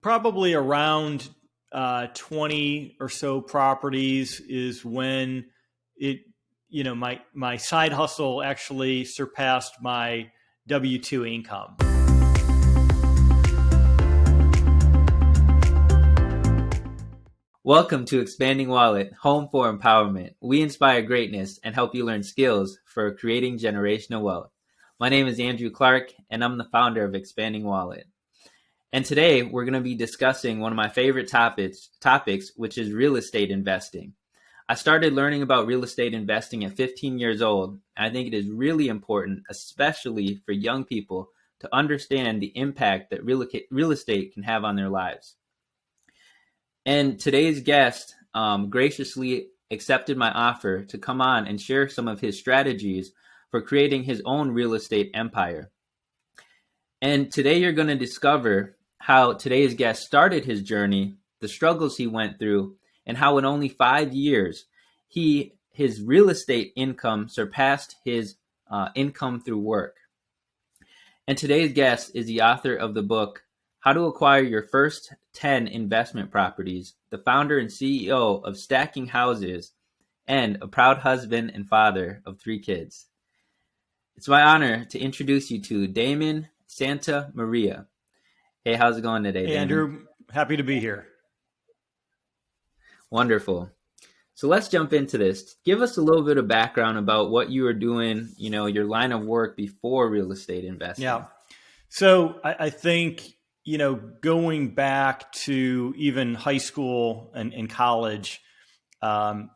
Probably around 20 or so properties is when it, my side hustle actually surpassed my W-2 income. Welcome to Expanding Wallet, home for empowerment. We inspire greatness and help you learn skills for creating generational wealth. My name is Andrew Clarke, and I'm the founder of Expanding Wallet. And today we're going to be discussing one of my favorite topics, which is real estate investing. I started learning about real estate investing at 15 years old, and I think it is really important, especially for young people, to understand the impact that real estate can have on their lives. And today's guest graciously accepted my offer to come on and share some of his strategies for creating his own real estate empire. And today you're going to discover how today's guest started his journey, the struggles he went through, and how in only 5 years, his real estate income surpassed his income through work. And today's guest is the author of the book, How to Acquire Your First 10 Investment Properties, the founder and CEO of Stacking Houses, and a proud husband and father of 3 kids. It's my honor to introduce you to Damon Santa Maria. Hey, how's it going today, Hey, Damon? Andrew, happy to be here. Wonderful. So let's jump into this. Give us a little bit of background about what you were doing, your line of work before real estate investing. Yeah. So I think, going back to even high school and college, I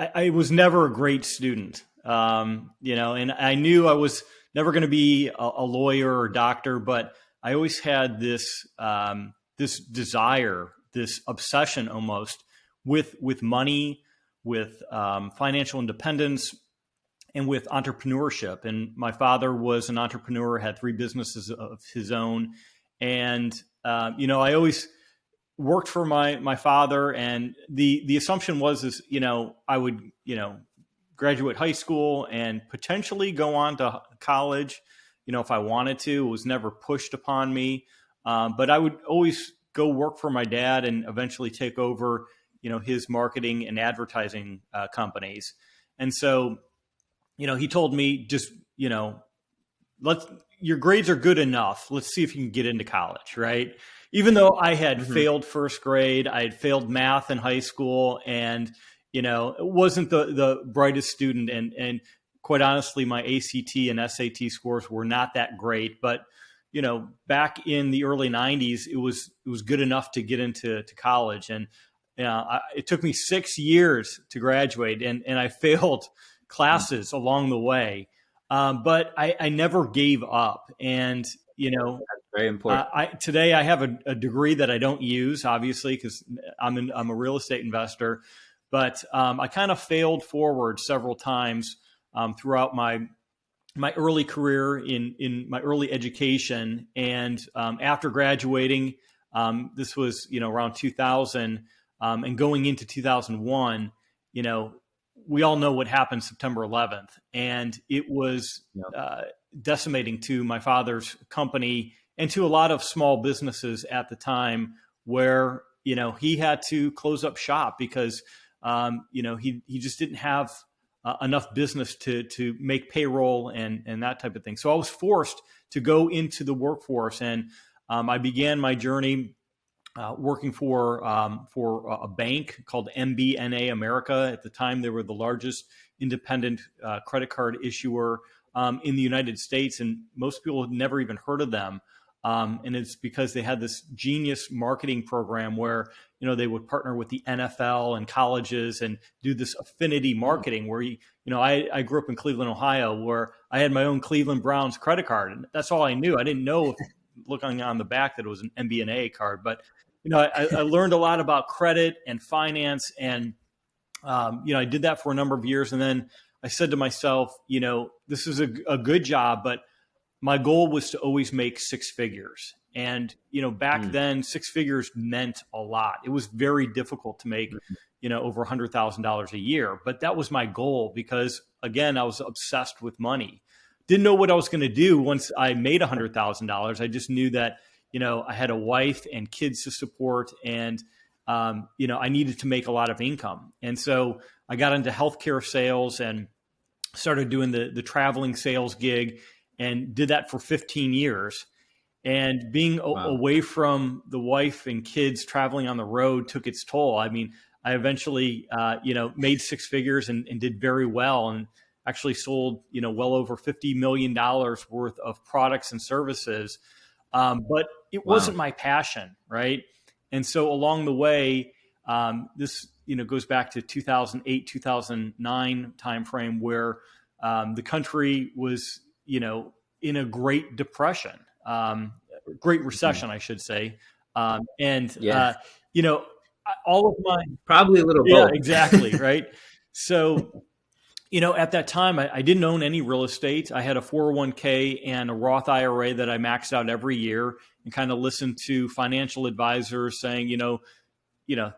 was never a great student, and I knew I was never going to be a lawyer or doctor, but I always had this desire, this obsession almost with money, with financial independence, and with entrepreneurship. And my father was an entrepreneur, had 3 businesses of his own. And, I always worked for my father. And the assumption was, I would, graduate high school and potentially go on to college, if I wanted to. It was never pushed upon me. But I would always go work for my dad and eventually take over, his marketing and advertising companies. And so, he told me just, your grades are good enough. Let's see if you can get into college, right? Even though I had failed first grade, I had failed math in high school, and, it wasn't the brightest student. And quite honestly, my ACT and SAT scores were not that great. But, back in the early 90s, it was good enough to get into college. And it took me 6 years to graduate, and I failed classes along the way. But I never gave up. And, That's very important. Today I have a degree that I don't use, obviously, because I'm a real estate investor. But I kind of failed forward several times throughout my early career in my early education. And after graduating, this was, around 2000, and going into 2001, we all know what happened September 11th. And it was decimating to my father's company and to a lot of small businesses at the time, where, he had to close up shop because, he just didn't have enough business to make payroll and that type of thing. So I was forced to go into the workforce, and I began my journey working for a bank called MBNA America. At the time, they were the largest independent credit card issuer in the United States, and most people had never even heard of them. And it's because they had this genius marketing program where, they would partner with the NFL and colleges and do this affinity marketing where, I grew up in Cleveland, Ohio, where I had my own Cleveland Browns credit card. And that's all I knew. I didn't know, looking on the back, that it was an MBNA card. But, I learned a lot about credit and finance. And, I did that for a number of years. And then I said to myself, this is a good job, but my goal was to always make 6 figures. And, back then, 6 figures meant a lot. It was very difficult to make, over $100,000 a year. But that was my goal because, again, I was obsessed with money. Didn't know what I was going to do once I made $100,000. I just knew that, I had a wife and kids to support, and I needed to make a lot of income. And so I got into healthcare sales and started doing the traveling sales gig, and did that for 15 years. And being away from the wife and kids, traveling on the road, took its toll. I mean, I eventually, made six figures and did very well, and actually sold, well over $50 million worth of products and services. But it wasn't my passion, right? And so along the way, this, goes back to 2008, 2009 timeframe, where the country was, in a Great Depression, Great Recession, I should say. All of my, probably a little yeah, both. exactly. Right. So, at that time, I didn't own any real estate. I had a 401k and a Roth IRA that I maxed out every year, and kind of listened to financial advisors saying,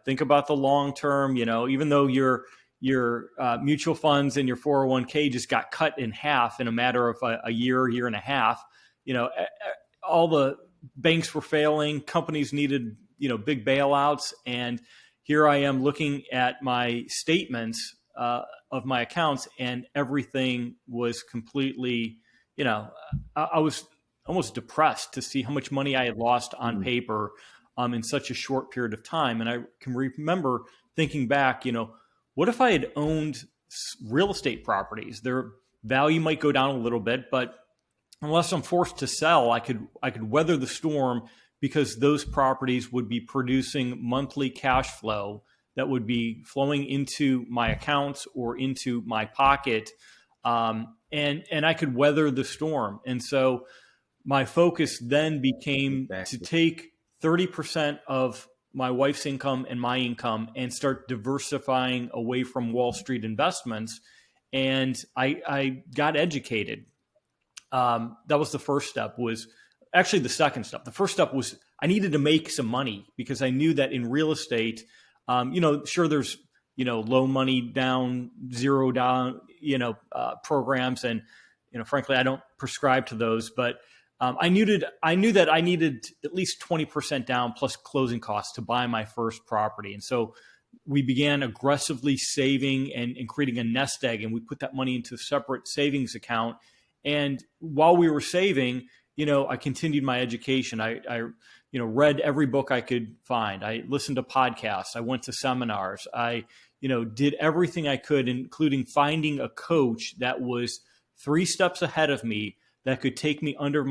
think about the long term, even though your mutual funds and your 401k just got cut in half in a matter of a year and a half, all the banks were failing, companies needed, big bailouts. And here I am looking at my statements of my accounts, and everything was completely, I was almost depressed to see how much money I had lost on paper in such a short period of time. And I can remember thinking back, what if I had owned real estate properties? Their value might go down a little bit, but unless I'm forced to sell, I could weather the storm, because those properties would be producing monthly cash flow that would be flowing into my accounts or into my pocket. And I could weather the storm. And so my focus then became to take 30% of my wife's income and my income and start diversifying away from Wall Street investments. And I got educated. That was the first step. Was actually the second step. The first step was I needed to make some money, because I knew that in real estate, sure, there's, low money down, zero down, programs. And, frankly, I don't prescribe to those, but I knew that I needed at least 20% down plus closing costs to buy my first property. And so we began aggressively saving and creating a nest egg, and we put that money into a separate savings account. And while we were saving, I continued my education. I read every book I could find. I listened to podcasts. I went to seminars. I, did everything I could, including finding a coach that was 3 steps ahead of me, that could take me under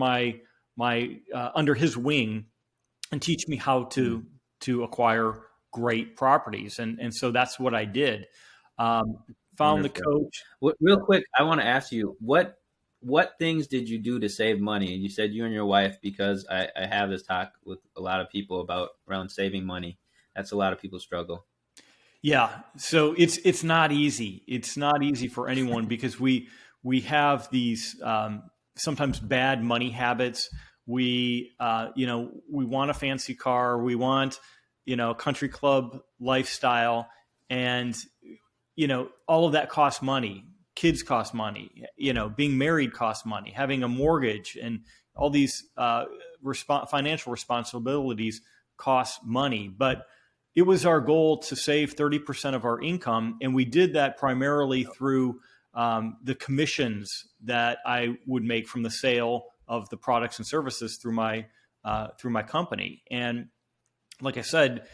under his wing and teach me how to acquire great properties. And so that's what I did. Found the coach. Real quick, I want to ask you, what things did you do to save money? You said you and your wife, because I have this talk with a lot of people around saving money. That's a lot of people struggle. Yeah. So it's not easy. It's not easy for anyone, because we have these sometimes bad money habits. We want a fancy car. We want, a country club lifestyle, and, all of that costs money. Kids cost money, being married costs money, having a mortgage and all these financial responsibilities cost money. But it was our goal to save 30% of our income. And we did that primarily through the commissions that I would make from the sale of the products and services through my company. And like I said,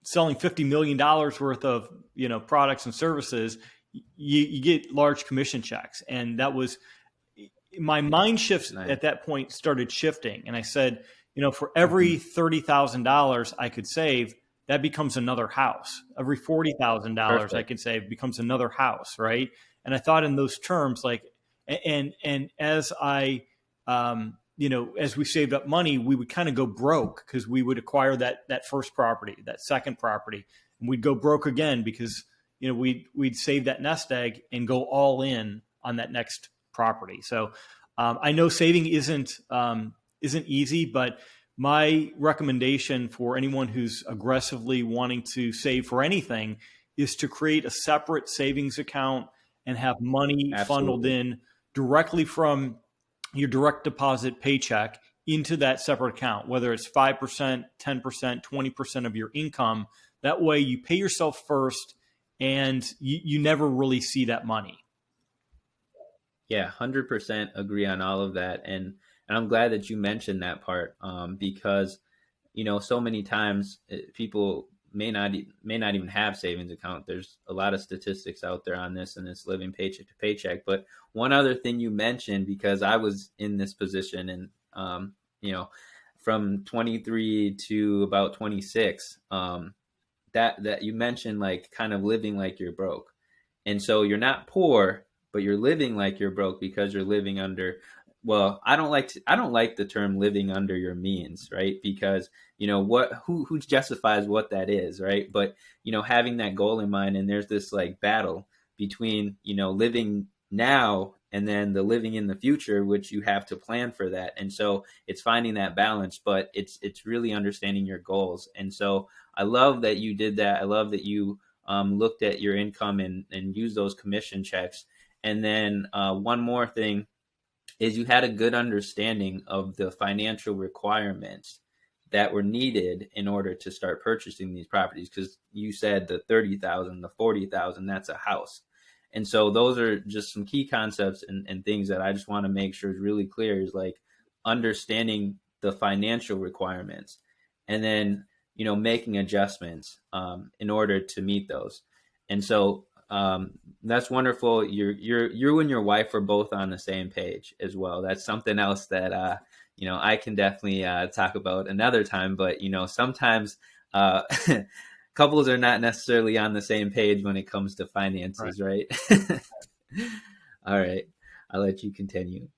selling $50 million worth of, products and services, you get large commission checks. And that was my mind shifts at that point started shifting. And I said, for every $30,000 I could save, that becomes another house. Every $40,000 I could save becomes another house. Right. And I thought in those terms, like, and as I, as we saved up money, we would kind of go broke, because we would acquire that first property, that second property, and we'd go broke again, because we'd save that nest egg and go all in on that next property. So I know saving isn't easy, but my recommendation for anyone who's aggressively wanting to save for anything is to create a separate savings account and have money funneled in directly from your direct deposit paycheck into that separate account, whether it's 5%, 10%, 20% of your income. That way you pay yourself first and you never really see that money. Yeah, 100% agree on all of that. And I'm glad that you mentioned that part, because, so many times people may not even have savings account. There's a lot of statistics out there on this, and it's living paycheck to paycheck. But one other thing you mentioned, because I was in this position, and from 23 to about 26, that you mentioned, like, kind of living like you're broke. And so you're not poor, but you're living like you're broke because you're living under, well, I don't like the term living under your means, right? Because who justifies what that is, right? But having that goal in mind, and there's this like battle between living now and then the living in the future, which you have to plan for that. And so it's finding that balance, but it's really understanding your goals. And so I love that you did that. I love that you looked at your income and used those commission checks. And then one more thing is you had a good understanding of the financial requirements that were needed in order to start purchasing these properties. Because you said the 30,000, the 40,000, that's a house. And so those are just some key concepts and things that I just want to make sure is really clear, is like understanding the financial requirements and then, making adjustments in order to meet those. And so that's wonderful. You and your wife are both on the same page as well. That's something else that, I can definitely talk about another time, but, sometimes couples are not necessarily on the same page when it comes to finances, right? All right. I'll let you continue.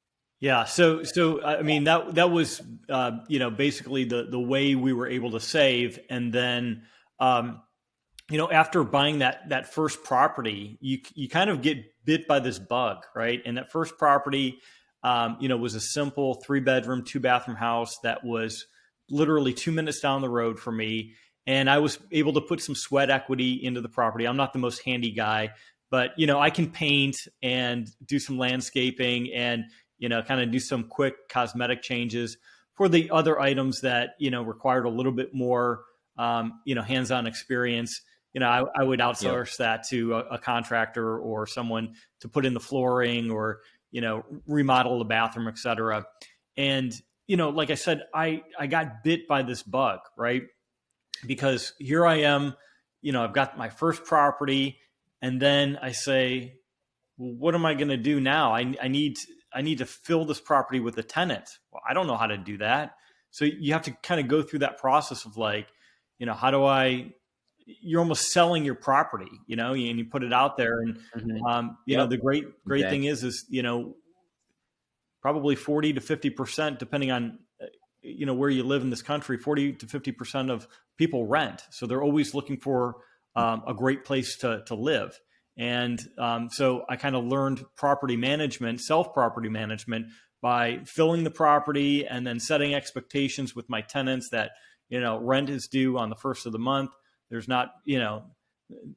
Yeah. So I mean, that was, basically the way we were able to save. And then, after buying that first property, you kind of get bit by this bug, right? And that first property, was a simple 3-bedroom, 2-bathroom house that was literally 2 minutes down the road from me. And I was able to put some sweat equity into the property. I'm not the most handy guy, but, I can paint and do some landscaping and, kind of do some quick cosmetic changes. For the other items that, required a little bit more, hands-on experience, I would outsource that to a contractor or someone to put in the flooring or, remodel the bathroom, et cetera. And, like I said, I got bit by this bug, right? Because here I am, I've got my first property, and then I say, well, what am I going to do now? I need to fill this property with a tenant. Well, I don't know how to do that. So you have to kind of go through that process of like, how do you're almost selling your property, and you put it out there. And, the great thing is, probably 40 to 50%, depending on, where you live in this country, 40 to 50% of people rent. So they're always looking for a great place to live. And so I kind of learned property management, self-property management, by filling the property and then setting expectations with my tenants that, rent is due on the first of the month. There's not,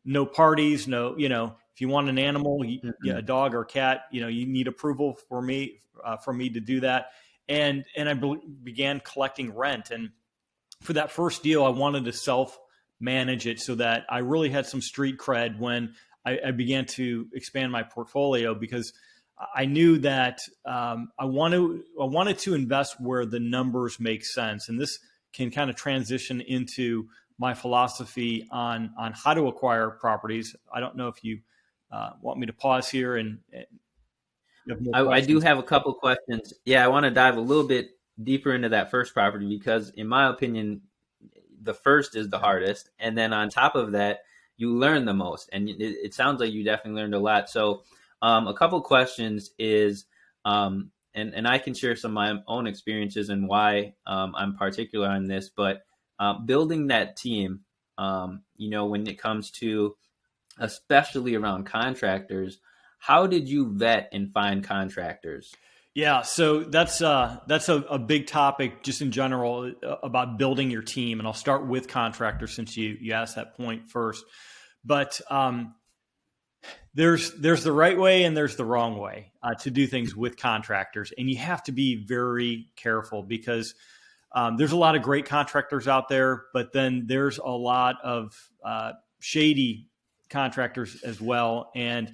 no parties, no, if you want an animal, a dog or a cat, you need approval for me to do that. And I began collecting rent. And for that first deal, I wanted to self-manage it so that I really had some street cred when I began to expand my portfolio, because I knew that I wanted to invest where the numbers make sense. And this can kind of transition into my philosophy on how to acquire properties. I don't know if you want me to pause here and I do have a couple questions. Yeah, I want to dive a little bit deeper into that first property, because in my opinion, the first is the hardest. And then on top of that, you learn the most. And it sounds like you definitely learned a lot. So a couple questions is, and I can share some of my own experiences and why I'm particular on this, but building that team, when it comes to, especially around contractors, how did you vet and find contractors? Yeah, so that's a big topic just in general about building your team, and I'll start with contractors since you asked that point first. But there's the right way and there's the wrong way to do things with contractors, and you have to be very careful because there's a lot of great contractors out there, but then there's a lot of shady contractors as well. And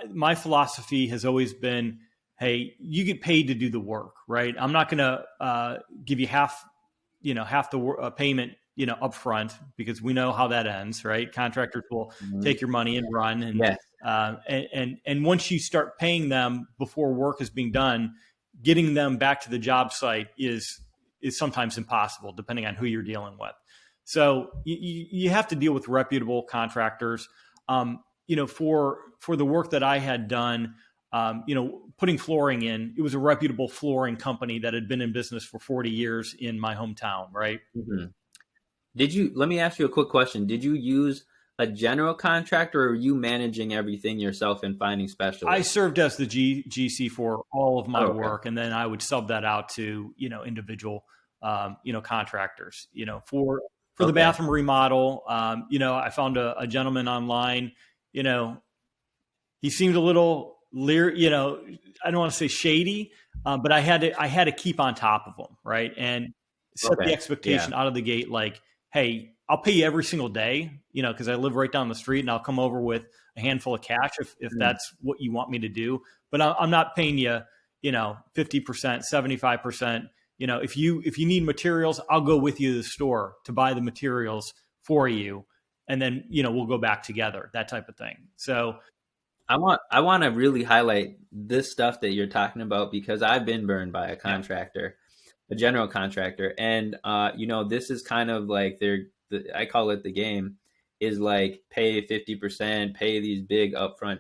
my philosophy has always been, hey, you get paid to do the work, right? I'm not going to give you half the payment, upfront, because we know how that ends, right? Contractors will take your money and run. And, Yes. And once you start paying them before work is being done, getting them back to the job site is sometimes impossible, depending on who you're dealing with. So you have to deal with reputable contractors. For the work that I had done, putting flooring in, it was a reputable flooring company that had been in business for 40 years in my hometown, right? Mm-hmm. Let me ask you a quick question. Did you use a general contractor, or were you managing everything yourself and finding specialists? I served as the GC for all of my work, and then I would sub that out to, individual, contractors, for the bathroom remodel. I found a gentleman online, he seemed a little leer, I don't want to say shady, but I had to keep on top of him. Right. And set the expectation out of the gate. Like, hey, I'll pay you every single day, cause I live right down the street, and I'll come over with a handful of cash if that's what you want me to do. But I'm not paying you, 50%, 75%. If you need materials, I'll go with you to the store to buy the materials for you. And then, we'll go back together, that type of thing. So I want to really highlight this stuff that you're talking about, because I've been burned by a contractor, a general contractor. And, this is kind of like I call it the game, is like pay 50%, pay these big upfront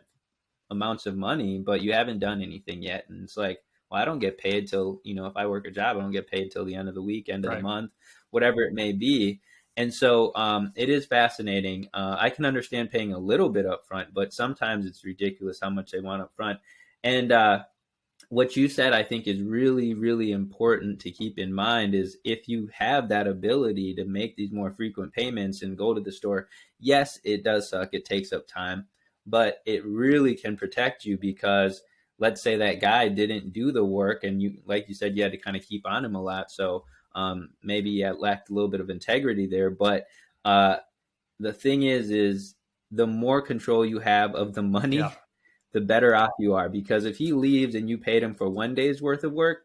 amounts of money, but you haven't done anything yet. And it's like, well, I don't get paid till, if I work a job, I don't get paid till the end of the week, end of the month, whatever it may be. And so it is fascinating. I can understand paying a little bit up front, but sometimes it's ridiculous how much they want up front. And what you said, I think, is really, really important to keep in mind is if you have that ability to make these more frequent payments and go to the store, yes, it does suck. It takes up time, but it really can protect you, because let's say that guy didn't do the work, and you, like you said, you had to kind of keep on him a lot. So maybe you lacked a little bit of integrity there. But the thing is the more control you have of the money, the better off you are. Because if he leaves and you paid him for 1 day's worth of work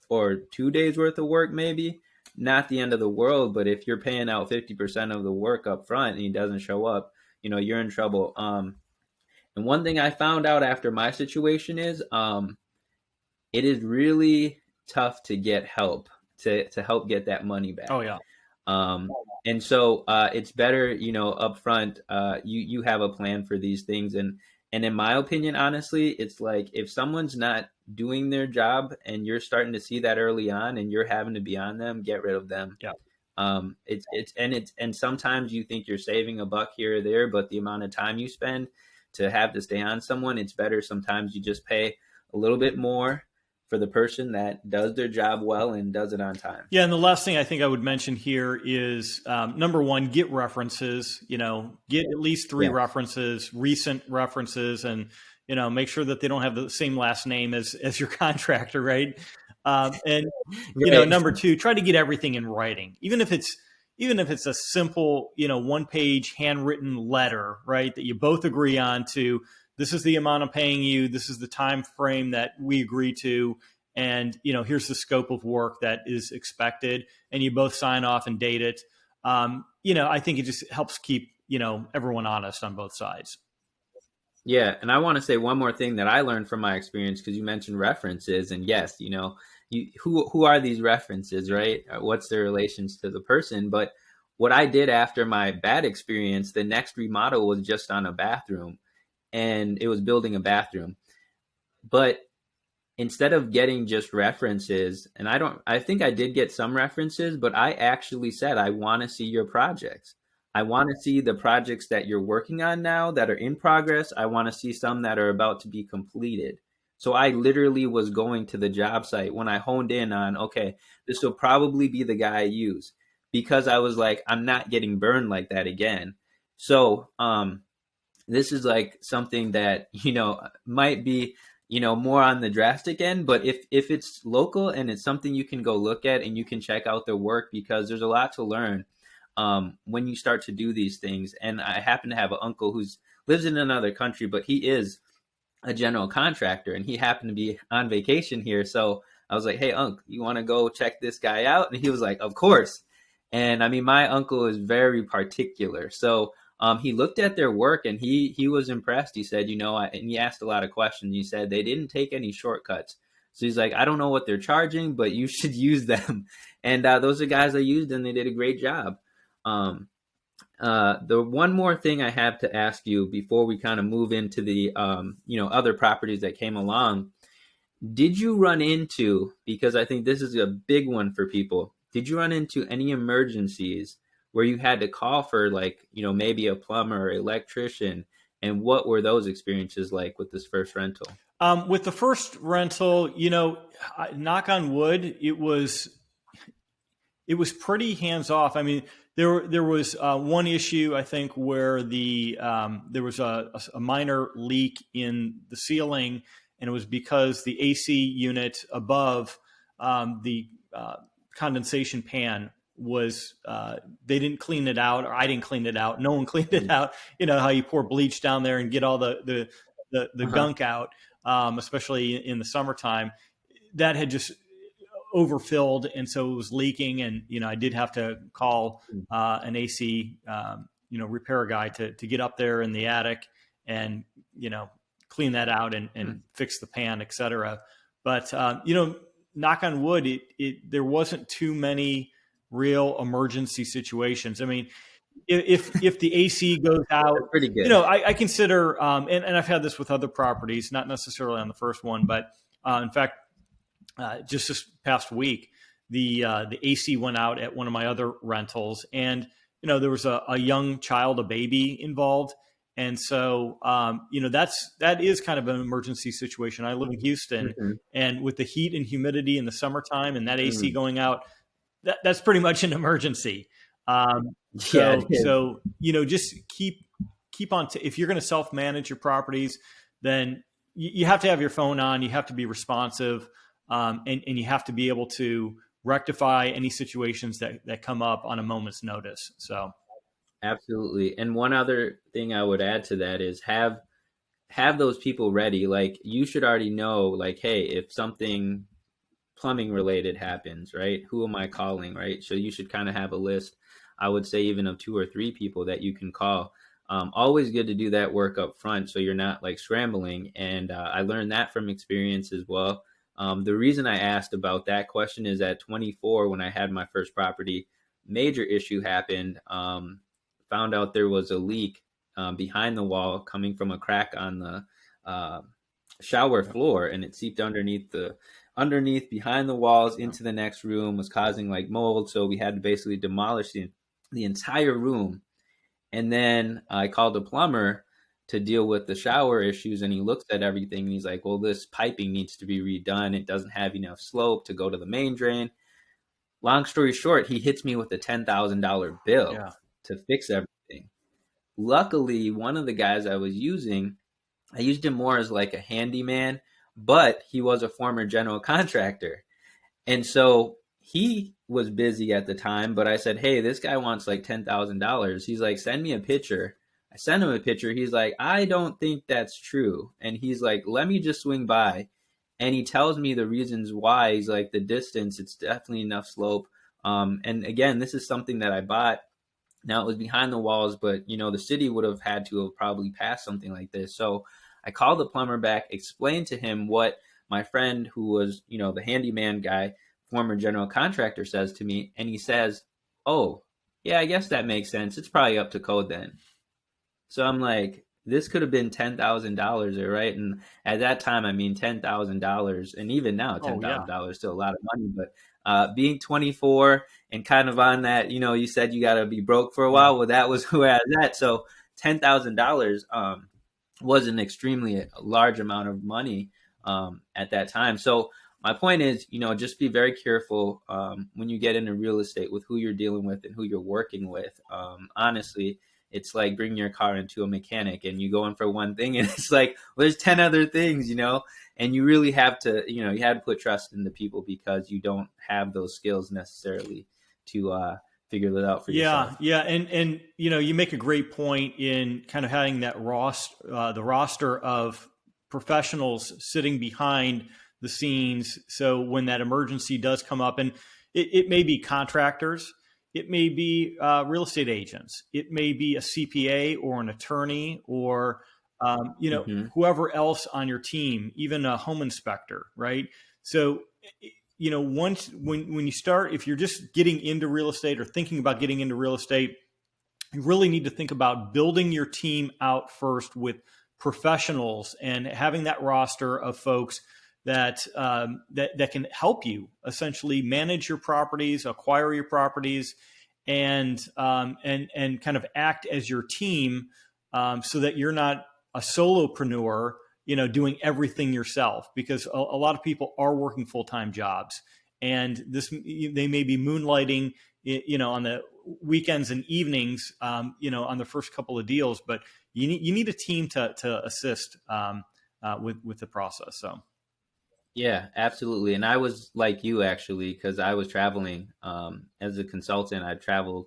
or 2 days worth of work, maybe not the end of the world. But if you're paying out 50% of the work up front and he doesn't show up, you're in trouble. And one thing I found out after my situation is it is really tough to get help to help get that money back. Oh, yeah. And so it's better, up front, you have a plan for these things. And in my opinion, honestly, it's like if someone's not doing their job and you're starting to see that early on and you're having to be on them, get rid of them. Yeah. And sometimes you think you're saving a buck here or there, but the amount of time you spend to have to stay on someone, it's better. Sometimes you just pay a little bit more for the person that does their job well and does it on time. Yeah. And the last thing I think I would mention here is number one, get references, get at least 3 references, recent references, and, make sure that they don't have the same last name as your contractor. Right. And, number 2, try to get everything in writing, even if it's a simple, 1-page handwritten letter, right, that you both agree on to. This is the amount I'm paying you. This is the time frame that we agree to. And, here's the scope of work that is expected. And you both sign off and date it. I think it just helps keep, everyone honest on both sides. Yeah. And I want to say one more thing that I learned from my experience, because you mentioned references. And yes, who are these references, right? What's their relations to the person? But what I did after my bad experience, the next remodel was just on a bathroom. And it was building a bathroom. But instead of getting just references, and I think I did get some references, but I actually said, I want to see your projects. I want to see the projects that you're working on now that are in progress. I want to see some that are about to be completed. So I literally was going to the job site when I honed in on, okay, this will probably be the guy I use, because I was like, I'm not getting burned like that again. So, this is like something that, might be, more on the drastic end, but if it's local and it's something you can go look at and you can check out their work, because there's a lot to learn when you start to do these things. And I happen to have an uncle who's lives in another country, but he is a general contractor, and he happened to be on vacation here. So I was like, hey, Unc, you want to go check this guy out? And he was like, of course. And I mean, my uncle is very particular. So he looked at their work and he was impressed. He said, and he asked a lot of questions. He said they didn't take any shortcuts. So he's like, I don't know what they're charging, but you should use them. And those are guys I used, and they did a great job. The one more thing I have to ask you before we kind of move into the other properties that came along, did you run into, because I think this is a big one for people, did you run into any emergencies where you had to call for, like, maybe a plumber or electrician? And what were those experiences like with this first rental? With the first rental, knock on wood, it was pretty hands off. I mean, there was one issue, I think, where there was a minor leak in the ceiling, and it was because the AC unit above the condensation pan was they didn't clean it out, or I didn't clean it out. No one cleaned it out. You know how you pour bleach down there and get all the gunk out, especially in the summertime. That had just overfilled, and so it was leaking. And I did have to call an AC repair guy to get up there in the attic and clean that out and fix the pan, etc. But knock on wood, there wasn't too many real emergency situations. I mean, if the AC goes out, that's pretty good. I consider, and I've had this with other properties, not necessarily on the first one, but in fact, just this past week, the AC went out at one of my other rentals, and there was a young child, a baby involved, and so that is kind of an emergency situation. I live in Houston, and with the heat and humidity in the summertime, and that AC going out, that's pretty much an emergency. So just keep on. If you're going to self-manage your properties, then you have to have your phone on. You have to be responsive, and you have to be able to rectify any situations that come up on a moment's notice. So, absolutely. And one other thing I would add to that is have those people ready. Like, you should already know, like, hey, if something plumbing related happens, right? Who am I calling, right? So you should kind of have a list, I would say, even of 2 or 3 people that you can call. Always good to do that work up front, so you're not like scrambling. And I learned that from experience as well. The reason I asked about that question is at 24, when I had my first property, major issue happened. Found out there was a leak behind the wall coming from a crack on the shower floor, and it seeped underneath behind the walls into the next room, was causing like mold. So we had to basically demolish the entire room. And then I called a plumber to deal with the shower issues, and he looks at everything and he's like, well, this piping needs to be redone. It doesn't have enough slope to go to the main drain. Long story short, he hits me with a $10,000 bill to fix everything. Luckily, one of the guys I was using, I used him more as like a handyman, but he was a former general contractor. And so he was busy at the time, but I said, hey, this guy wants like $10,000. He's like, send me a picture. I sent him a picture. He's like, I don't think that's true. And he's like, let me just swing by. And he tells me the reasons why. He's like, the distance, it's definitely enough slope. And again, this is something that I bought. Now, it was behind the walls, but the city would have had to have probably passed something like this. So I called the plumber back, explained to him what my friend, who was, the handyman guy, former general contractor, says to me. And he says, oh, yeah, I guess that makes sense. It's probably up to code then. So I'm like, this could have been $10,000, right? And at that time, I mean, $10,000, and even now, $10,000 is still a lot of money. But being 24 and kind of on that, you said you got to be broke for a while. Well, that was where I was at. So $10,000 was an extremely large amount of money at that time. So my point is, just be very careful when you get into real estate with who you're dealing with and who you're working with. Honestly, it's like bringing your car into a mechanic and you go in for one thing and it's like, well, there's 10 other things, and you really have to, you have to put trust in the people because you don't have those skills necessarily to figure that out for yourself. Yeah. And, you make a great point in kind of having that the roster of professionals sitting behind the scenes. So when that emergency does come up, and it may be contractors, it may be real estate agents, it may be a CPA or an attorney or, whoever else on your team, even a home inspector, right? So, once when you start, if you're just getting into real estate or thinking about getting into real estate, you really need to think about building your team out first with professionals and having that roster of folks that that can help you essentially manage your properties, acquire your properties, and kind of act as your team, so that you're not a solopreneur, doing everything yourself, because a lot of people are working full-time jobs, and they may be moonlighting, on the weekends and evenings, on the first couple of deals, but you need a team to assist with the process. So. Yeah, absolutely. And I was like you actually, because I was traveling as a consultant. I traveled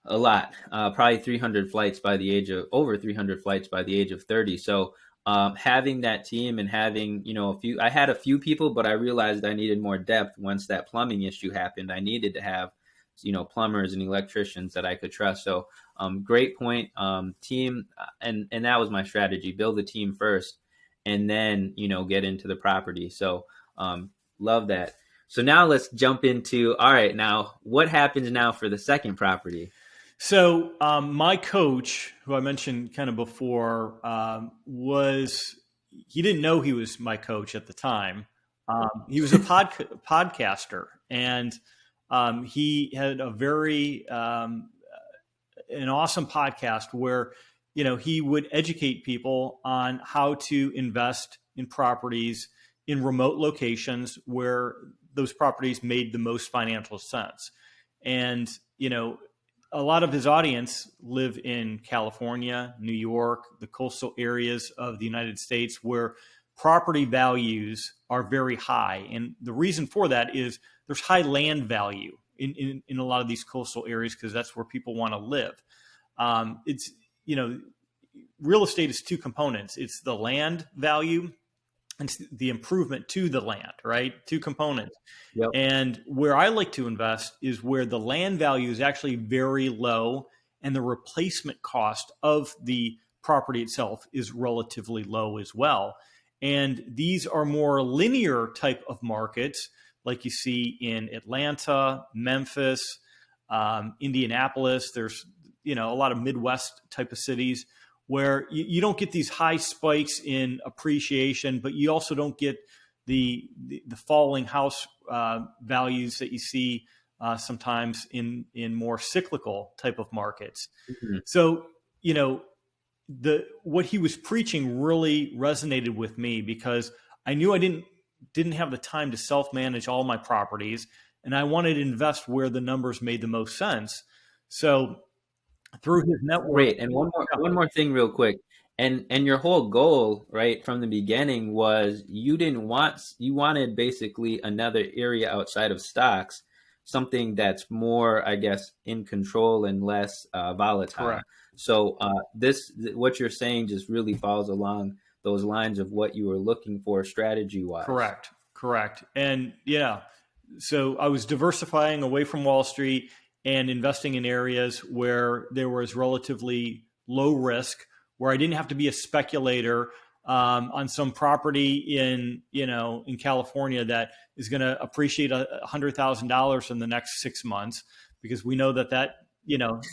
a lot, probably 300 flights by the age of over 300 flights by the age of 30. So having that team and having, I had a few people, but I realized I needed more depth once that plumbing issue happened. I needed to have, plumbers and electricians that I could trust. So great point. Team. And that was my strategy, build the team first and then, get into the property. So love that. So now let's jump into, all right, now what happens now for the second property? So my coach, who I mentioned kind of before, he didn't know he was my coach at the time. He was a podcaster, and he had a very an awesome podcast where he would educate people on how to invest in properties in remote locations where those properties made the most financial sense. And a lot of his audience live in California, New York, the coastal areas of the United States where property values are very high. And the reason for that is there's high land value in a lot of these coastal areas because that's where people want to live. It's, real estate is two components. It's the land value and the improvement to the land, right? Two components. Yep. And where I like to invest is where the land value is actually very low and the replacement cost of the property itself is relatively low as well. And these are more linear type of markets like you see in Atlanta, Memphis, Indianapolis. There's, a lot of Midwest type of cities where you don't get these high spikes in appreciation, but you also don't get the falling house values that you see sometimes in more cyclical type of markets. Mm-hmm. So, what he was preaching really resonated with me because I knew I didn't have the time to self-manage all my properties, and I wanted to invest where the numbers made the most sense. So through his network. Great. And one more thing real quick. And your whole goal, right, from the beginning was you wanted basically another area outside of stocks, something that's more, I guess, in control and less volatile. Correct. So what you're saying just really falls along those lines of what you were looking for strategy-wise. Correct. And yeah, so I was diversifying away from Wall Street and investing in areas where there was relatively low risk, where I didn't have to be a speculator on some property in California that is going to appreciate $100,000 in the next 6 months, because we know that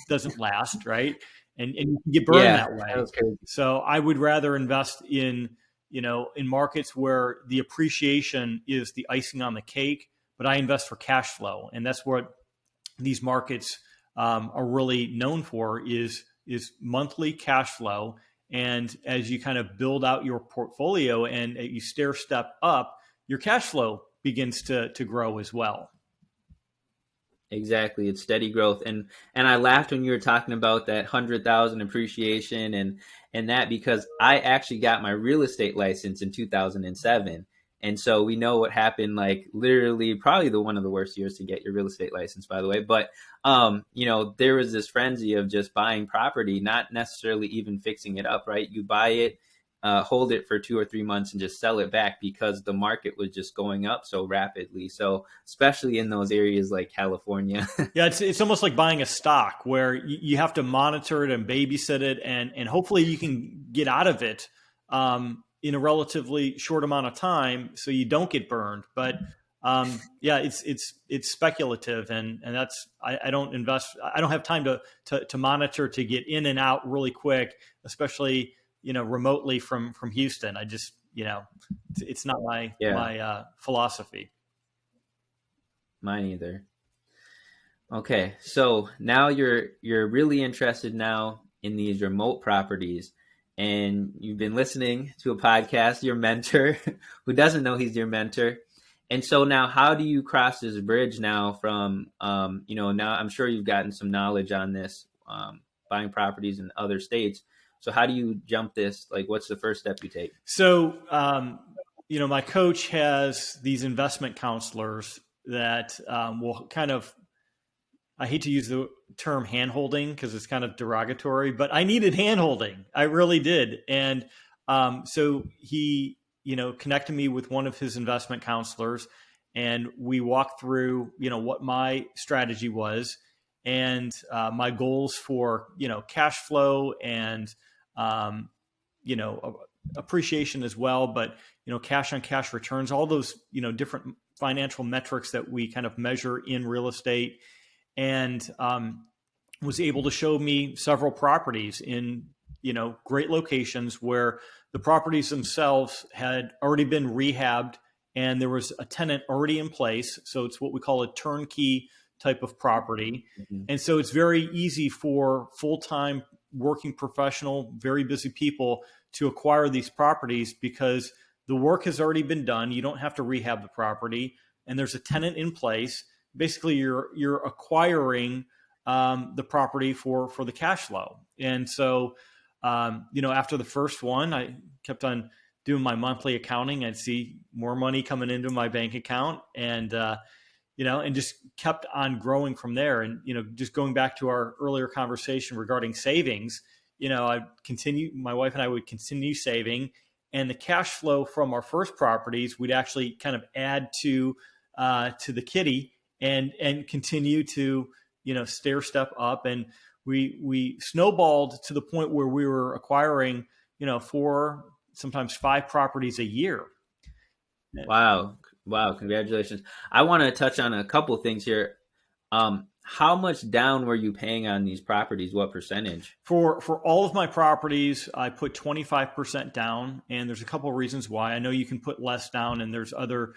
doesn't last, right? And you can get burned that way. That so I would rather invest in markets where the appreciation is the icing on the cake, but I invest for cash flow, and that's what these markets are really known for is monthly cash flow. And as you kind of build out your portfolio and you stair step up, your cash flow begins to grow as well. Exactly. It's steady growth. And I laughed when you were talking about that 100,000 appreciation and that, because I actually got my real estate license in 2007. And so we know what happened, like literally probably the one of the worst years to get your real estate license, by the way. But there was this frenzy of just buying property, not necessarily even fixing it up, right? You buy it, hold it for 2 or 3 months and just sell it back because the market was just going up so rapidly. So especially in those areas like California. Yeah, it's almost like buying a stock where you have to monitor it and babysit it, and hopefully you can get out of it in a relatively short amount of time so you don't get burned. But yeah, it's speculative, and that's I don't invest. I don't have time to monitor, to get in and out really quick, especially remotely from Houston. I just it's not my philosophy. Mine either. Okay, so now you're really interested now in these remote properties, and you've been listening to a podcast, your mentor, who doesn't know he's your mentor. And so now, how do you cross this bridge now from, now I'm sure you've gotten some knowledge on this, buying properties in other states. So how do you jump this? Like, what's the first step you take? So, my coach has these investment counselors that will kind of, I hate to use the term handholding because it's kind of derogatory, but I needed handholding. I really did. And so he, connected me with one of his investment counselors, and we walked through, what my strategy was and my goals for, cash flow and, appreciation as well, but, cash on cash returns, all those, different financial metrics that we kind of measure in real estate. And was able to show me several properties in great locations where the properties themselves had already been rehabbed and there was a tenant already in place. So it's what we call a turnkey type of property. Mm-hmm. And so it's very easy for full-time working professional, very busy people to acquire these properties because the work has already been done. You don't have to rehab the property, and there's a tenant in place. Basically, you're acquiring the property for the cash flow. And so, after the first one, I kept on doing my monthly accounting. I'd see more money coming into my bank account, and and just kept on growing from there. And just going back to our earlier conversation regarding savings, my wife and I would continue saving, and the cash flow from our first properties, we'd actually kind of add to the kitty. And continue to stair step up, and we snowballed to the point where we were acquiring 4, sometimes 5 properties a year. Wow! Congratulations! I want to touch on a couple things here. How much down were you paying on these properties? What percentage? For all of my properties, I put 25% down, and there's a couple of reasons why. I know you can put less down, and there's other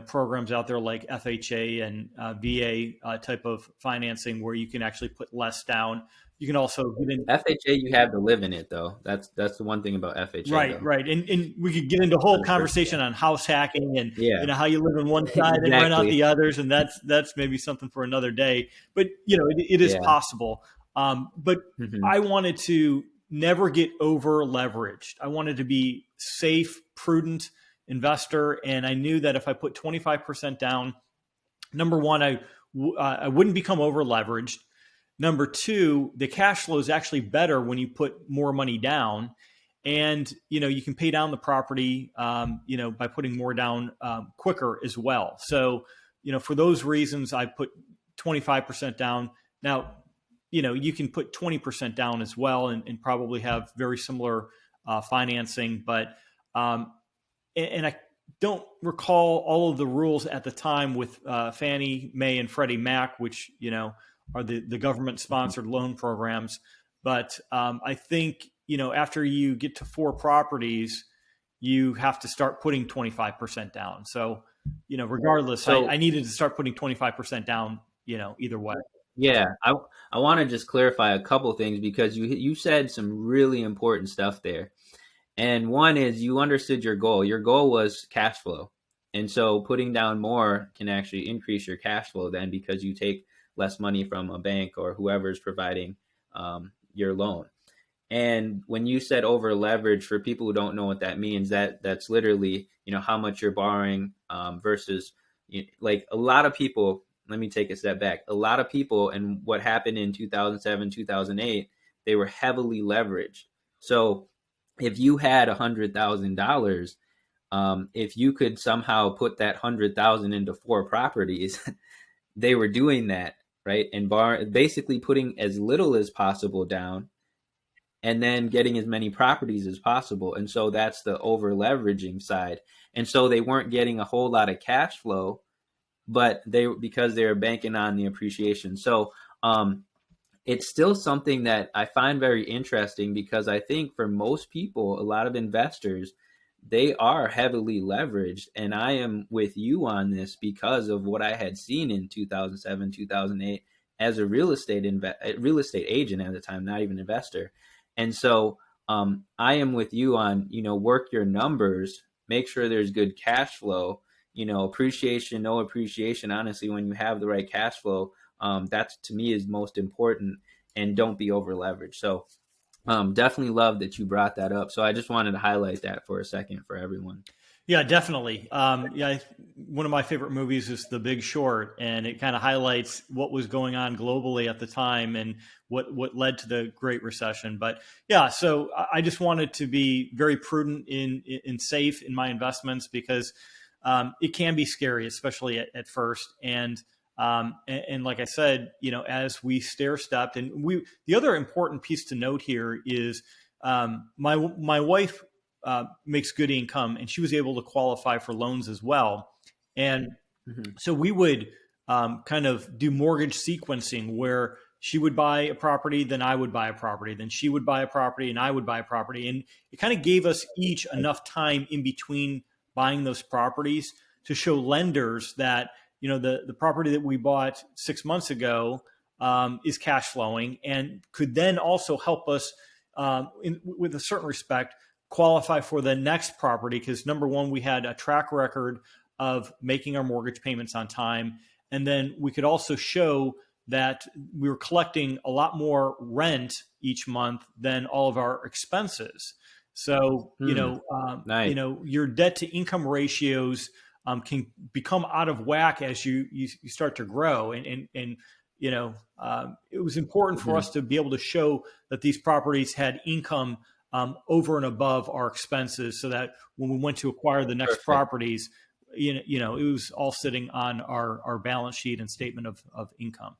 programs out there like FHA and VA type of financing where you can actually put less down. You can also get in FHA. You have to live in it, though. That's the one thing about FHA. Right. And we could get into a whole conversation on house hacking and how you live on one side and rent out the others, and that's maybe something for another day. But it is possible. But I wanted to never get over leveraged. I wanted to be safe, prudent investor, and I knew that if I put 25% down, number one, I wouldn't become over leveraged. Number two, the cash flow is actually better when you put more money down, and you can pay down the property by putting more down quicker as well. So for those reasons, I put 25% down. Now you can put 20% down as well and probably have very similar financing, but and I don't recall all of the rules at the time with Fannie Mae and Freddie Mac, which are the government-sponsored loan programs. But I think after you get to 4 properties, you have to start putting 25% down. So regardless, I needed to start putting 25% down. Either way. Yeah, I want to just clarify a couple of things because you said some really important stuff there. And one is you understood your goal. Your goal was cash flow. And so putting down more can actually increase your cash flow then, because you take less money from a bank or whoever's providing your loan. And when you said over leverage, for people who don't know what that means, that's literally, how much you're borrowing versus, like, a lot of people. Let me take a step back. A lot of people, and what happened in 2007, 2008, they were heavily leveraged. So if you had $100,000, if you could somehow put that 100,000 into 4 properties, they were doing that, right? And basically putting as little as possible down, and then getting as many properties as possible. And so that's the over leveraging side. And so they weren't getting a whole lot of cash flow, but because they were banking on the appreciation. So it's still something that I find very interesting, because I think for most people, a lot of investors, they are heavily leveraged. And I am with you on this because of what I had seen in 2007, 2008 as a real estate agent at the time, not even investor. And so I am with you on, work your numbers, make sure there's good cash flow, appreciation, no appreciation. Honestly, when you have the right cash flow, that's, to me, is most important, and don't be over leveraged. So definitely love that you brought that up. So I just wanted to highlight that for a second for everyone. Yeah, definitely. One of my favorite movies is The Big Short, and it kind of highlights what was going on globally at the time and what led to the Great Recession. But yeah, so I just wanted to be very prudent in safe in my investments, because it can be scary, especially at first. And like I said, as we stair stepped, and the other important piece to note here is my wife makes good income, and she was able to qualify for loans as well. And so we would kind of do mortgage sequencing, where she would buy a property, then I would buy a property, then she would buy a property, and I would buy a property. And it kind of gave us each enough time in between buying those properties to show lenders that, the property that we bought 6 months ago is cash flowing, and could then also help us with a certain respect qualify for the next property. Because number one, we had a track record of making our mortgage payments on time. And then we could also show that we were collecting a lot more rent each month than all of our expenses. So, Nice. Your debt to income ratios can become out of whack as you start to grow. And it was important for us to be able to show that these properties had income over and above our expenses, so that when we went to acquire the next properties, it was all sitting on our balance sheet and statement of income.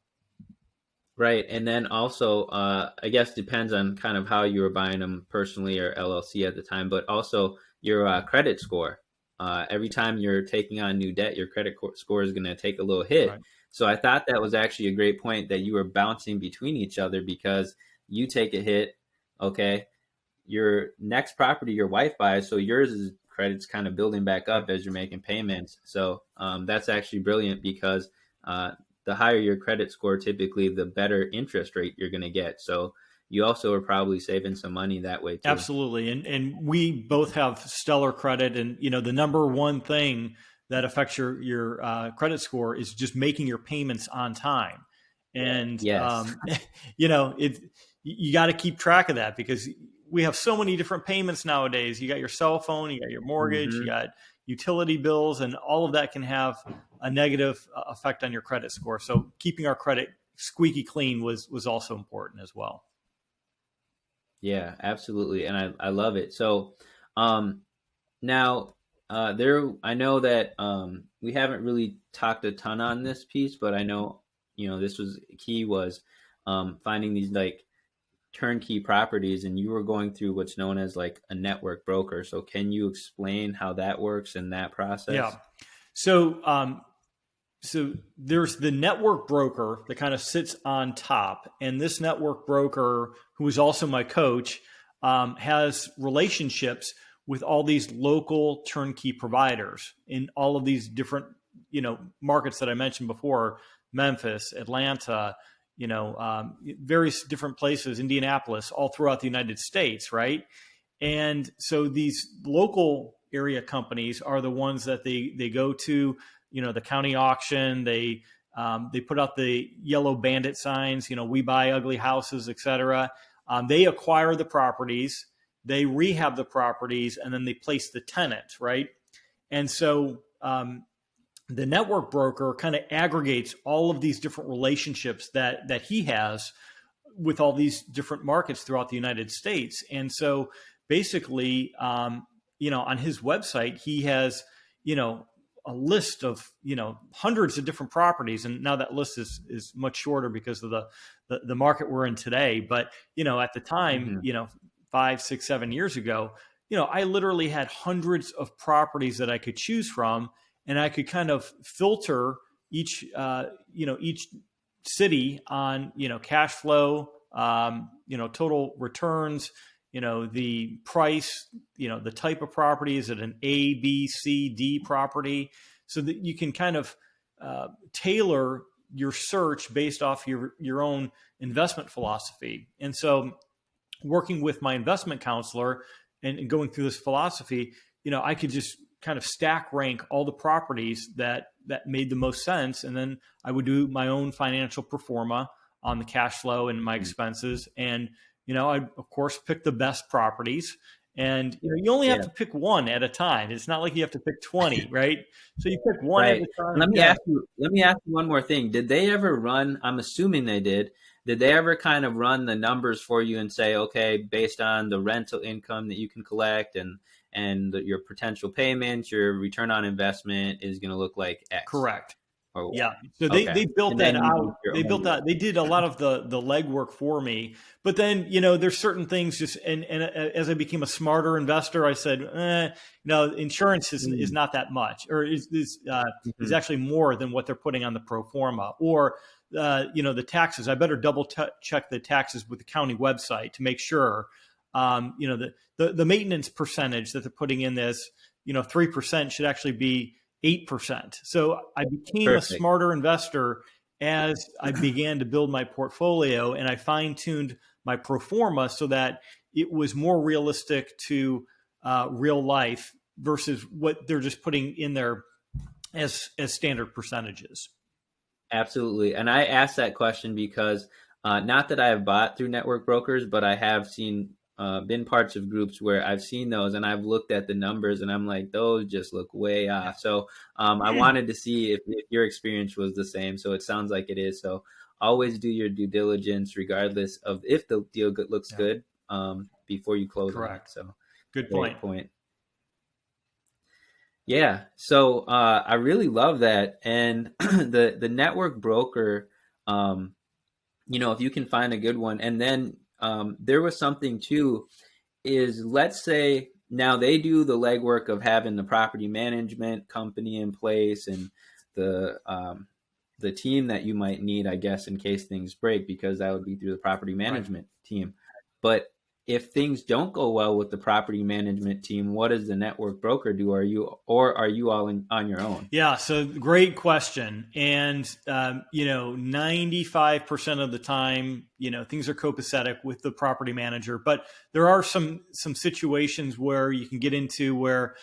Right. And then also, I guess depends on kind of how you were buying them personally or LLC at the time, but also your credit score. Every time you're taking on new debt, your credit score is going to take a little hit. Right. So I thought that was actually a great point, that you were bouncing between each other, because you take a hit, okay, your next property your wife buys, so yours credit's kind of building back up as you're making payments. So that's actually brilliant, because the higher your credit score, typically the better interest rate you're going to get. So you also are probably saving some money that way too. Absolutely. And we both have stellar credit, and the number one thing that affects your credit score is just making your payments on time. And yes. You got to keep track of that, because we have so many different payments nowadays. You got your cell phone, you got your mortgage, you got utility bills, and all of that can have a negative effect on your credit score. So keeping our credit squeaky clean was also important as well. Yeah, absolutely. And I love it. So now I know that we haven't really talked a ton on this piece, but I know, this was key, was finding these like turnkey properties, and you were going through what's known as like a network broker. So can you explain how that works in that process? Yeah. So there's the network broker that kind of sits on top, and this network broker, who is also my coach, has relationships with all these local turnkey providers in all of these different, markets that I mentioned before: Memphis, Atlanta, various different places, Indianapolis, all throughout the United States, right? And so these local, area companies are the ones that they go to, the county auction. They put out the yellow bandit signs, we buy ugly houses, et cetera. They acquire the properties, they rehab the properties, and then they place the tenant, right? And so the network broker kind of aggregates all of these different relationships that he has with all these different markets throughout the United States. And so basically, on his website, he has, a list of, hundreds of different properties. And now that list is much shorter because of the market we're in today. But, at the time, 5, 6, 7 years ago, I literally had hundreds of properties that I could choose from, and I could kind of filter each city on, cash flow, total returns, the price, the type of property. Is it an A, B, C, D property? So that you can kind of tailor your search based off your own investment philosophy. And so working with my investment counselor and going through this philosophy, I could just kind of stack rank all the properties that made the most sense. And then I would do my own financial pro forma on the cash flow and my expenses. And, I of course pick the best properties, and you only have to pick one at a time. It's not like you have to pick 20, right? So you pick one at a time. Let me ask you one more thing. Did they ever run, I'm assuming they did they ever kind of run the numbers for you and say, okay, based on the rental income that you can collect and your potential payments, your return on investment is going to look like X? Correct. Yeah. So they built that out. They did a lot of the legwork for me. But then, there's certain things and as I became a smarter investor, I said, insurance is not that much, or is actually more than what they're putting on the pro forma, or, the taxes. I better double check the taxes with the county website to make sure, the maintenance percentage that they're putting in this, 3% should actually be 8%. So I became a smarter investor as I began to build my portfolio, and I fine-tuned my pro forma so that it was more realistic to real life versus what they're just putting in there as standard percentages. Absolutely. And I asked that question because not that I have bought through network brokers, but I have been parts of groups where I've seen those and I've looked at the numbers and I'm like, those just look way off. So I wanted to see if your experience was the same. So it sounds like it is. So always do your due diligence, regardless of if the deal looks good before you close. Correct. So good point. Yeah. So I really love that. And the network broker, if you can find a good one, and then there was something too, is let's say now they do the legwork of having the property management company in place and the team that you might need, I guess, in case things break, because that would be through the property management team. But if things don't go well with the property management team, what does the network broker do? Are you all on your own? Yeah. So great question. And, 95% of the time, things are copacetic with the property manager, but there are some situations where you can get into where,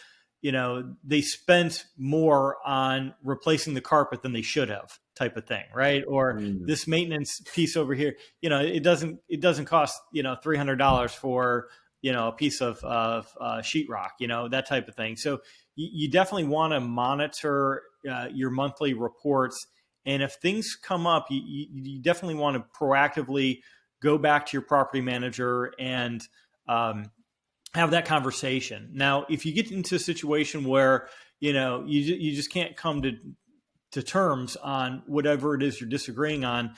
they spent more on replacing the carpet than they should have, type of thing, right? Or this maintenance piece over here, it doesn't cost, $300 for, a piece of sheetrock, that type of thing. So you definitely want to monitor your monthly reports. And if things come up, you definitely want to proactively go back to your property manager and have that conversation. Now, if you get into a situation where, you just can't come to terms on whatever it is you're disagreeing on,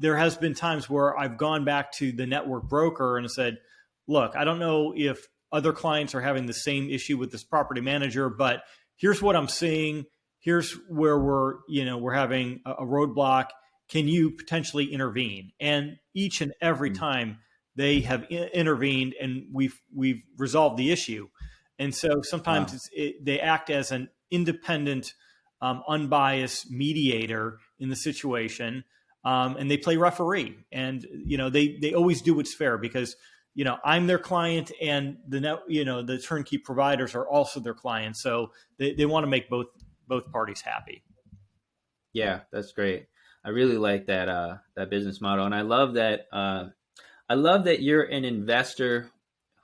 there has been times where I've gone back to the network broker and said, look, I don't know if other clients are having the same issue with this property manager, but here's what I'm seeing. Here's where we're having a roadblock. Can you potentially intervene? And each and every time they have intervened and we've resolved the issue. And so sometimes they act as an independent, unbiased mediator in the situation, and they play referee. And they always do what's fair, because I'm their client, and the turnkey providers are also their clients. So they want to make both parties happy. Yeah, that's great. I really like that business model, and I love that. I love that you're an investor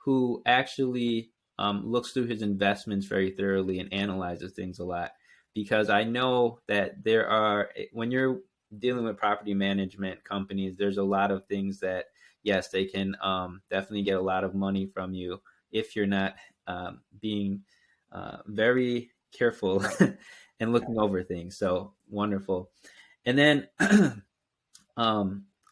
who actually looks through his investments very thoroughly and analyzes things a lot. Because I know that when you're dealing with property management companies, there's a lot of things that, yes, they can definitely get a lot of money from you if you're not being very careful and looking over things. So wonderful. And then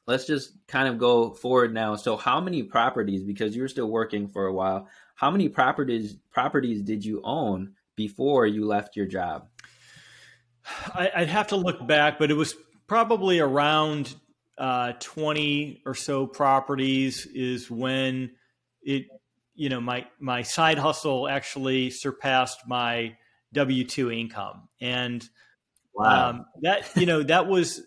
let's just kind of go forward now. So how many properties, because you were still working for a while, how many properties did you own before you left your job? I'd have to look back, but it was probably around 20 or so properties is when it, my side hustle actually surpassed my W-2 income. And Wow. that was,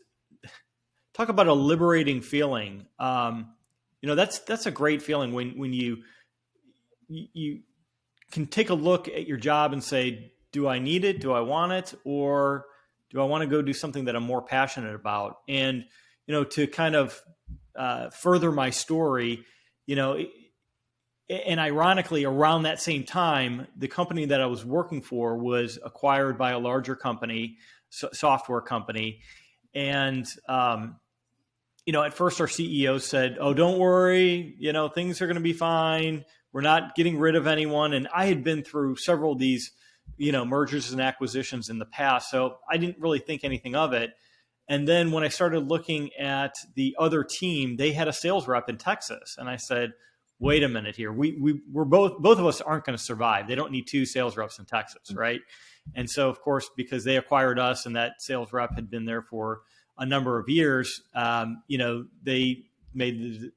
talk about a liberating feeling. That's a great feeling when you can take a look at your job and say, do I need it? Do I want it? Or do I want to go do something that I'm more passionate about? And, to kind of further my story, and ironically, around that same time, the company that I was working for was acquired by a larger company, software company. And, at first our CEO said, "Oh, don't worry, things are going to be fine. We're not getting rid of anyone." And I had been through several of these, mergers and acquisitions in the past, so I didn't really think anything of it. And then when I started looking at the other team, they had a sales rep in Texas, and I said, "Wait a minute here. We're both of us aren't going to survive. They don't need two sales reps in Texas, right?" And so, of course, because they acquired us, and that sales rep had been there for a number of years, they made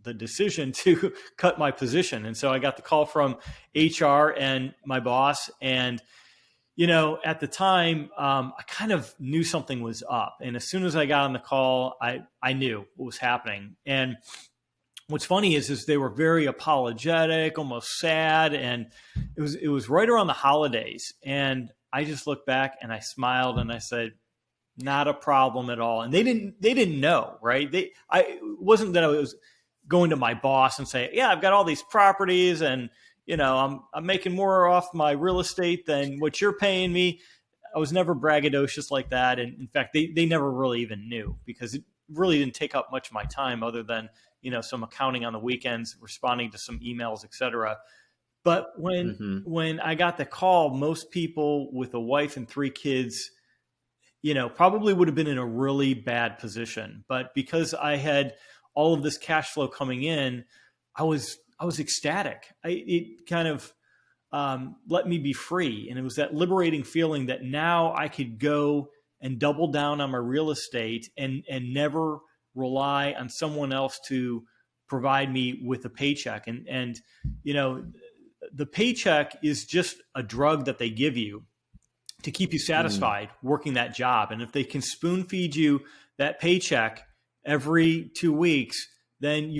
the decision to cut my position. And so I got the call from HR and my boss. And, at the time, I kind of knew something was up. And as soon as I got on the call, I knew what was happening. And what's funny is they were very apologetic, almost sad. And it was right around the holidays. And I just looked back and I smiled and I said, "Not a problem at all." And they didn't know, right? It wasn't that I was going to my boss and say, "Yeah, I've got all these properties and, I'm making more off my real estate than what you're paying me." I was never braggadocious like that. And in fact, they never really even knew, because it really didn't take up much of my time other than, some accounting on the weekends, responding to some emails, etc. But when I got the call, most people with a wife and 3 kids, probably would have been in a really bad position. But because I had all of this cash flow coming in, I was ecstatic. It kind of let me be free. And it was that liberating feeling that now I could go and double down on my real estate and never rely on someone else to provide me with a paycheck. And the paycheck is just a drug that they give you to keep you satisfied working that job. And if they can spoon feed you that paycheck every 2 weeks, then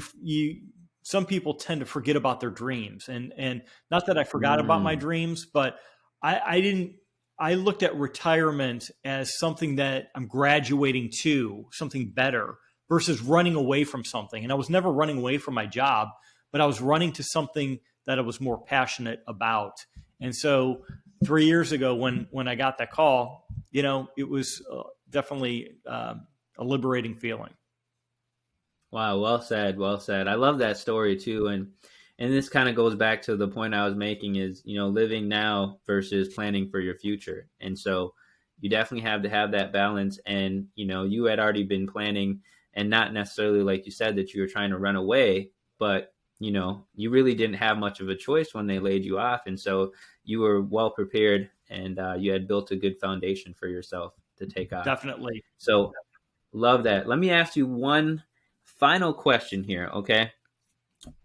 some people tend to forget about their dreams. And not that I forgot about my dreams, but I looked at retirement as something that I'm graduating to, something better, versus running away from something. And I was never running away from my job, but I was running to something that I was more passionate about. And so 3 years ago, when I got that call, it was definitely a liberating feeling. Wow, well said, well said. I love that story too, and this kind of goes back to the point I was making is, living now versus planning for your future. And so you definitely have to have that balance. And you had already been planning, and not necessarily like you said that you were trying to run away, but you really didn't have much of a choice when they laid you off. And so you were well prepared, and you had built a good foundation for yourself to take off. Definitely. So love that. Let me ask you one final question here. Okay.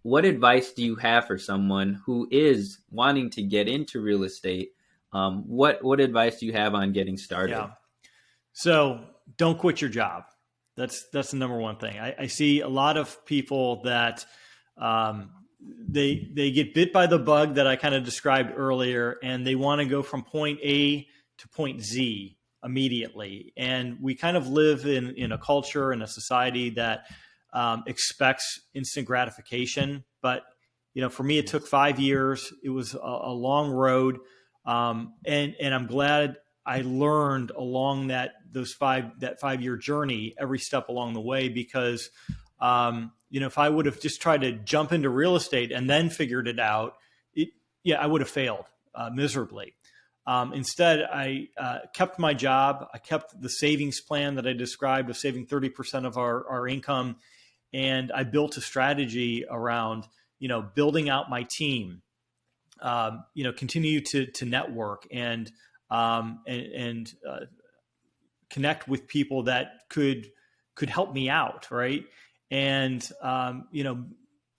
What advice do you have for someone who is wanting to get into real estate? What advice do you have on getting started? Yeah. So don't quit your job. That's the number one thing. I see a lot of people that they get bit by the bug that I kind of described earlier, and they want to go from point A to point Z immediately. And we kind of live in a culture and a society that expects instant gratification. But, for me, it took 5 years. It was a long road. And I'm glad I learned along that 5-year journey, every step along the way, because, if I would have just tried to jump into real estate and then figured it out, I would have failed miserably. Instead, I kept my job. I kept the savings plan that I described of saving 30% of our income. And I built a strategy around, building out my team, continue to network and connect with people that could help me out. Right. And,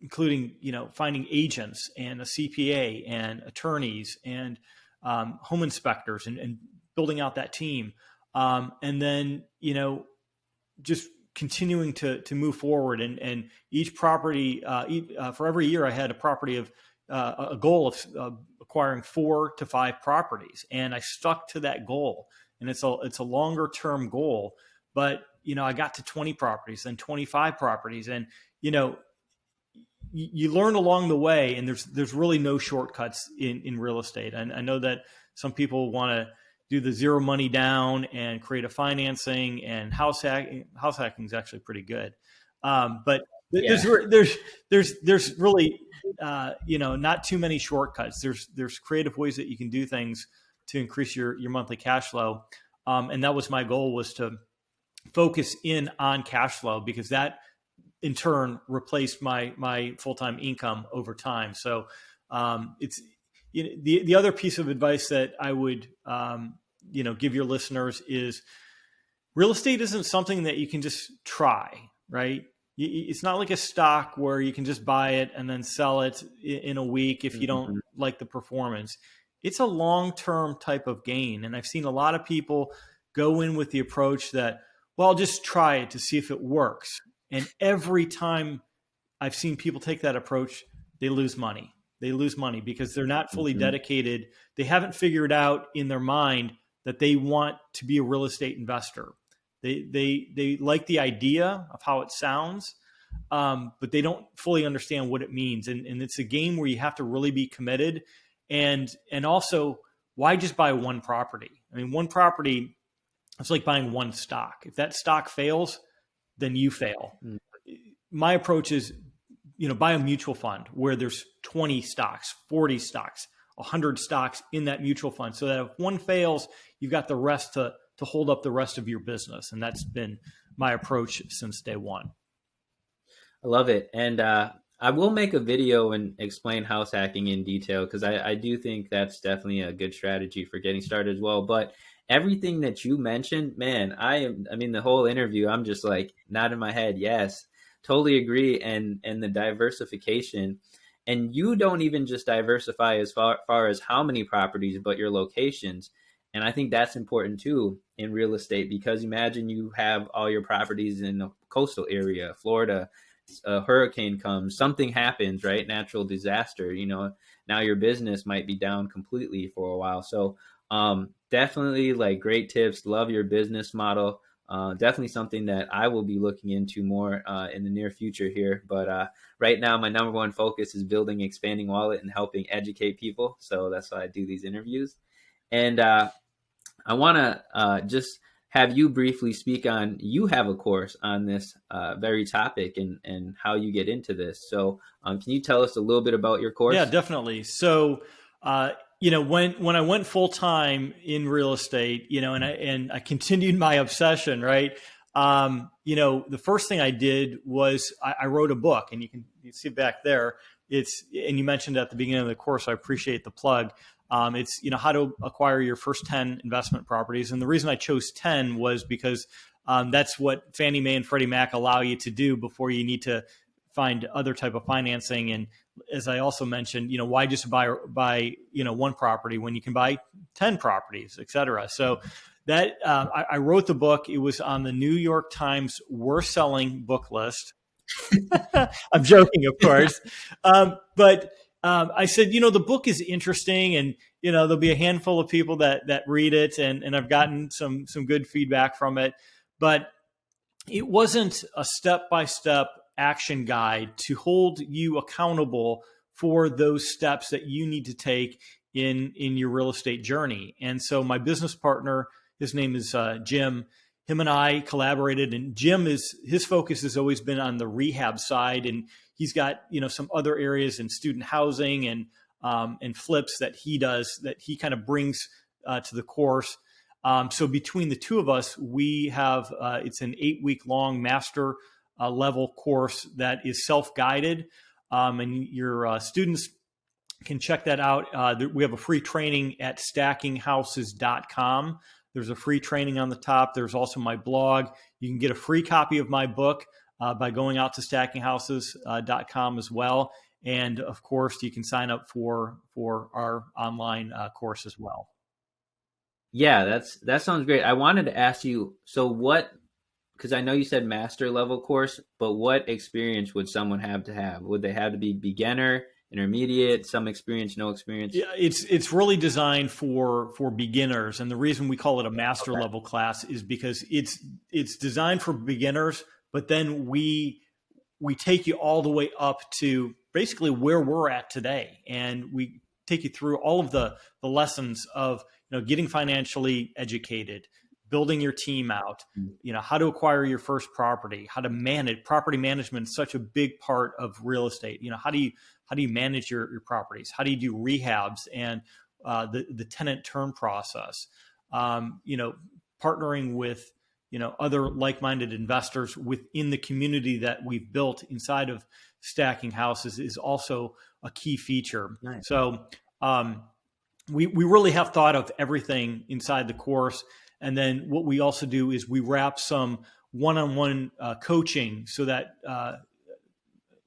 including, finding agents and a CPA and attorneys and home inspectors and building out that team. And then, just continuing to move forward and each property, for every year I had a goal of acquiring 4 to 5 properties. And I stuck to that goal, and it's a longer term goal, but I got to 20 properties, then 25 properties. And, you learn along the way, and there's really no shortcuts in real estate. And I know that some people want to do the zero money down and create a financing, and house hacking is actually pretty good. But there's really, not too many shortcuts. There's creative ways that you can do things to increase your monthly cash flow. And that was my goal, was to focus in on cash flow, because that in turn replaced my full-time income over time. So it's the other piece of advice that I would give your listeners is, real estate isn't something that you can just try, right? It's not like a stock where you can just buy it and then sell it in a week if you don't like the performance. It's a long-term type of gain. And I've seen a lot of people go in with the approach that, well, I'll just try it to see if it works. And every time I've seen people take that approach, they lose money. They lose money because they're not fully dedicated. They haven't figured out in their mind that they want to be a real estate investor. They like the idea of how it sounds, but they don't fully understand what it means. And it's a game where you have to really be committed. And also, why just buy one property? I mean, one property, it's like buying one stock. If that stock fails, then you fail. My approach is, buy a mutual fund where there's 20 stocks, 40 stocks, 100 stocks in that mutual fund, so that if one fails, you've got the rest to hold up the rest of your business. And that's been my approach since day one. I love it. And I will make a video and explain house hacking in detail, because I do think that's definitely a good strategy for getting started as well. But everything that you mentioned, man, I mean, the whole interview, I'm just like nodding my head. Yes, totally agree. And the diversification, and you don't even just diversify as far as how many properties, but your locations. And I think that's important too in real estate, because imagine you have all your properties in a coastal area, Florida, a hurricane comes, something happens, right? Natural disaster, now your business might be down completely for a while. So definitely like great tips. Love your business model. Definitely something that I will be looking into more in the near future here. But right now, my number one focus is building Expanding Wallet and helping educate people. So that's why I do these interviews. And I want to just have you briefly speak on, you have a course on this very topic and how you get into this. So can you tell us a little bit about your course? Yeah, definitely. So, when I went full time in real estate, and I continued my obsession, right? The first thing I did was I wrote a book, and you see it back there. And you mentioned at the beginning of the course, so I appreciate the plug. It's, how to acquire your first 10 investment properties. And the reason I chose 10 was because that's what Fannie Mae and Freddie Mac allow you to do before you need to find other type of financing. And as I also mentioned, why just buy one property when you can buy 10 properties, et cetera. So that I wrote the book. It was on the New York Times worst selling book list. I'm joking, of course. But I said, the book is interesting, and there'll be a handful of people that read it, and I've gotten some good feedback from it, but it wasn't a step-by-step action guide to hold you accountable for those steps that you need to take in your real estate journey. And so my business partner, his name is Jim. Him and I collaborated, and his focus has always been on the rehab side, and he's got some other areas in student housing and flips that he does, that he kind of brings to the course. So between the two of us, we have it's an 8-week long master level course that is self-guided, and your students can check that out. We have a free training at stackinghouses.com. There's a free training on the top. There's also my blog. You can get a free copy of my book by going out to stackinghouses.com as well. And of course, you can sign up for our online course as well. Yeah, that sounds great. I wanted to ask you, because I know you said master level course, but what experience would someone have to have? Would they have to be beginner, intermediate, some experience, no experience? Yeah, it's really designed for beginners, and the reason we call it a master level class is because it's designed for beginners, but then we take you all the way up to basically where we're at today, and we take you through all of the lessons of getting financially educated, building your team out, how to acquire your first property, how to manage property management is such a big part of real estate. How do you manage your properties? How do you do rehabs and the tenant turn process? Partnering with other like-minded investors within the community that we've built inside of Stacking Houses is also a key feature. Nice. So we really have thought of everything inside the course. And then what we also do is we wrap some one-on-one coaching so that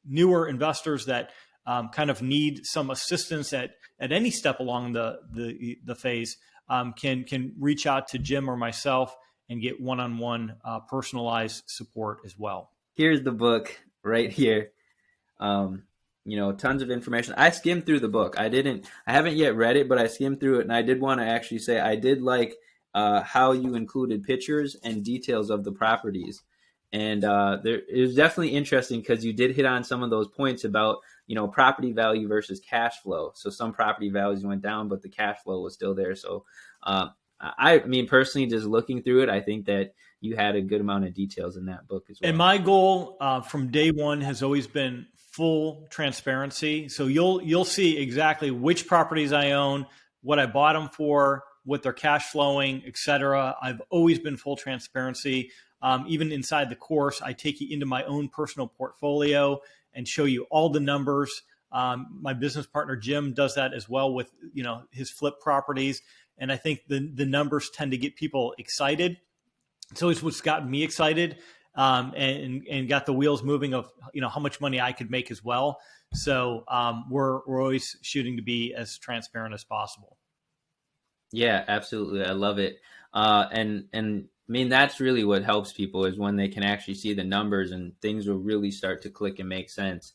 newer investors that kind of need some assistance at any step along the phase can reach out to Jim or myself and get one-on-one personalized support as well. Here's the book right here. Tons of information. I skimmed through the book. I haven't yet read it, but I skimmed through it, and I did want to actually say I did like how you included pictures and details of the properties. And it was definitely interesting because you did hit on some of those points about, property value versus cash flow. So some property values went down, but the cash flow was still there. So I mean, personally, just looking through it, I think that you had a good amount of details in that book as well. And my goal from day one has always been full transparency. So you'll see exactly which properties I own, what I bought them for, what they're cash flowing, et cetera. I've always been full transparency. Even inside the course, I take you into my own personal portfolio and show you all the numbers. My business partner, Jim, does that as well with, his flip properties. And I think the numbers tend to get people excited. So it's what's gotten me excited and got the wheels moving of, how much money I could make as well. So we're always shooting to be as transparent as possible. Yeah, absolutely. I love it. And I mean, that's really what helps people is when they can actually see the numbers and things will really start to click and make sense.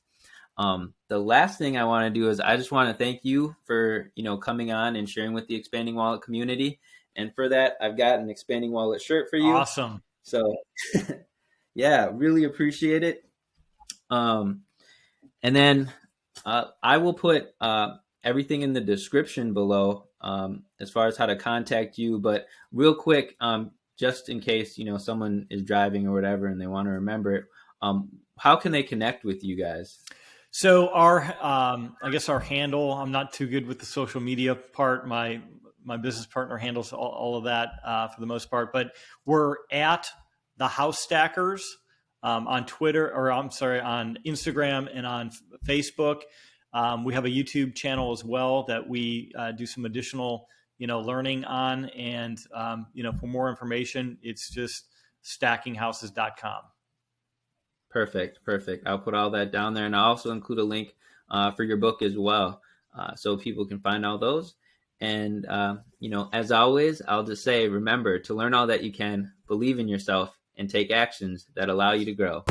The last thing I want to do is I just want to thank you for, coming on and sharing with the Expanding Wallet community. And for that, I've got an Expanding Wallet shirt for you. Awesome. So yeah, really appreciate it. And then I will put everything in the description below as far as how to contact you. But real quick, just in case, someone is driving or whatever and they want to remember it, how can they connect with you guys? So our handle, I'm not too good with the social media part. My business partner handles all of that for the most part, but we're at the House Stackers on Twitter, on Instagram and on Facebook. We have a YouTube channel as well that we do some additional, learning on. And, for more information, it's just stackinghouses.com. Perfect. I'll put all that down there. And I'll also include a link for your book as well, so people can find all those. And, as always, I'll just say, remember to learn all that you can, believe in yourself, and take actions that allow you to grow.